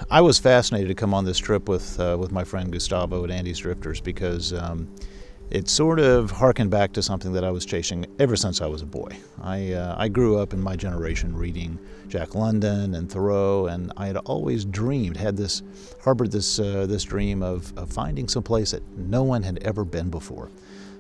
I was fascinated to come on this trip with my friend Gustavo at Andy's Drifters because it sort of harkened back to something that I was chasing ever since I was a boy. I grew up in my generation reading Jack London and Thoreau, and I had always harbored this dream of finding some place that no one had ever been before.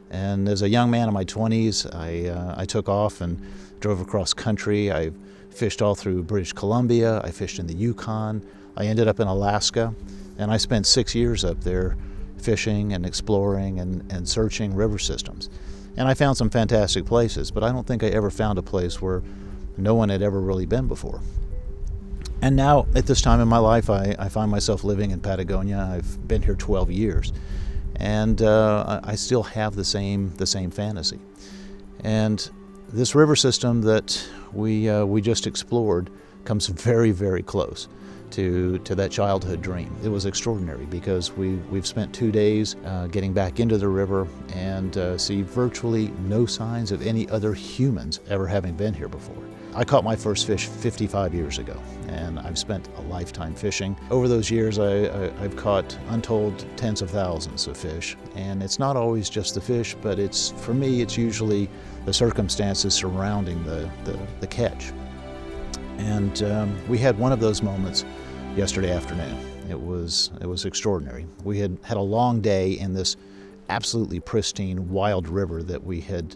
And as a young man in my 20s, I took off and drove across country. I fished all through British Columbia. I fished in the Yukon. I ended up in Alaska, and I spent 6 years up there fishing and exploring and searching river systems. And I found some fantastic places, but I don't think I ever found a place where no one had ever really been before. And now, at this time in my life, I find myself living in Patagonia. I've been here 12 years, and I still have the same fantasy. And this river system that we just explored comes very, very close to that childhood dream. It was extraordinary because we've spent 2 days getting back into the river and see virtually no signs of any other humans ever having been here before. I caught my first fish 55 years ago, and I've spent a lifetime fishing. Over those years, I've caught untold tens of thousands of fish, and it's not always just the fish, but for me, it's usually the circumstances surrounding the catch. And we had one of those moments yesterday afternoon. It was extraordinary. We had a long day in this absolutely pristine wild river that we had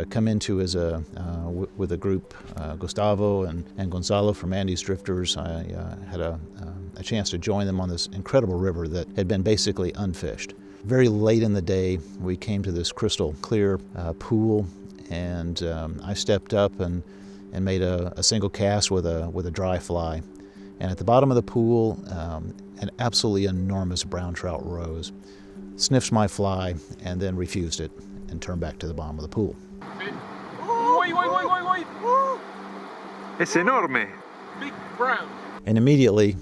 come into with a group, Gustavo and Gonzalo from Andy's Drifters. I had a chance to join them on this incredible river that had been basically unfished. Very late in the day, we came to this crystal clear pool, and I stepped up and made a single cast with a dry fly. And at the bottom of the pool, an absolutely enormous brown trout rose, sniffed my fly, and then refused it and turned back to the bottom of the pool. Es enorme. Big brown. And immediately,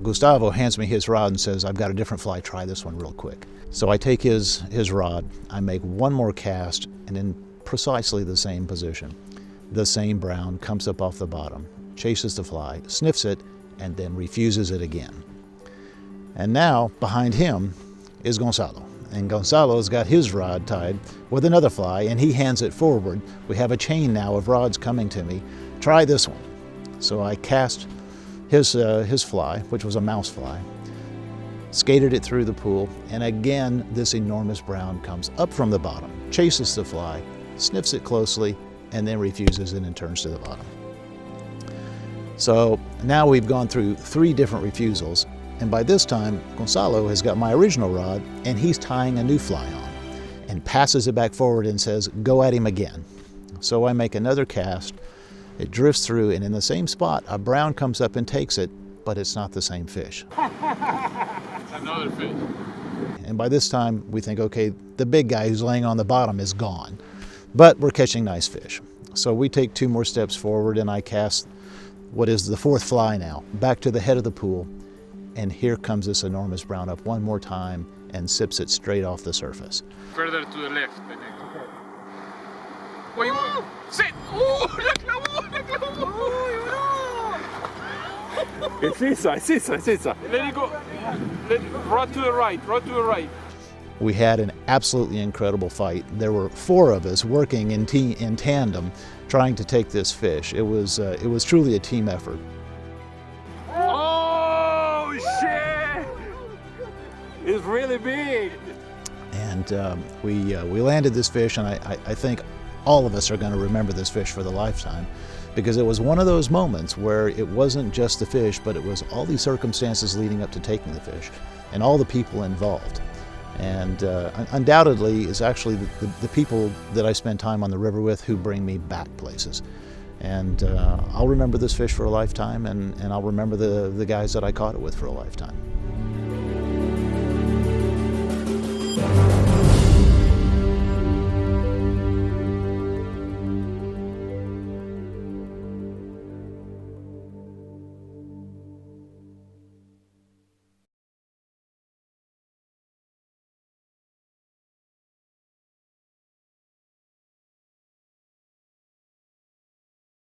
Gustavo hands me his rod and says, "I've got a different fly, try this one real quick." So I take his rod, I make one more cast, and in precisely the same position, the same brown comes up off the bottom, chases the fly, sniffs it, and then refuses it again. And now, behind him is Gonzalo. And Gonzalo's got his rod tied with another fly, and he hands it forward. We have a chain now of rods coming to me. Try this one. So I cast his fly, which was a mouse fly, skated it through the pool, and again this enormous brown comes up from the bottom, chases the fly, sniffs it closely, and then refuses it and turns to the bottom. So now we've gone through 3 different refusals, and by this time Gonzalo has got my original rod and he's tying a new fly on and passes it back forward and says, "Go at him again." So I make another cast, it drifts through, and in the same spot a brown comes up and takes it, but it's not the same fish. It's another fish. And by this time we think, okay, the big guy who's laying on the bottom is gone, but we're catching nice fish. So we take 2 more steps forward, and I cast what is the 4th fly now, back to the head of the pool, and here comes this enormous brown up one more time and sips it straight off the surface. Further to the left. Wait, sit! Oh, la clavó! Es esa. Let it go. Rod to the right. We had an absolutely incredible fight. There were 4 of us working in tandem trying to take this fish. It was truly a team effort. Oh shit! It's really big. And we landed this fish, and I think all of us are going to remember this fish for the lifetime, because it was one of those moments where it wasn't just the fish, but it was all these circumstances leading up to taking the fish and all the people involved. And undoubtedly is actually the people that I spend time on the river with who bring me back places. And I'll remember this fish for a lifetime, and I'll remember the guys that I caught it with for a lifetime.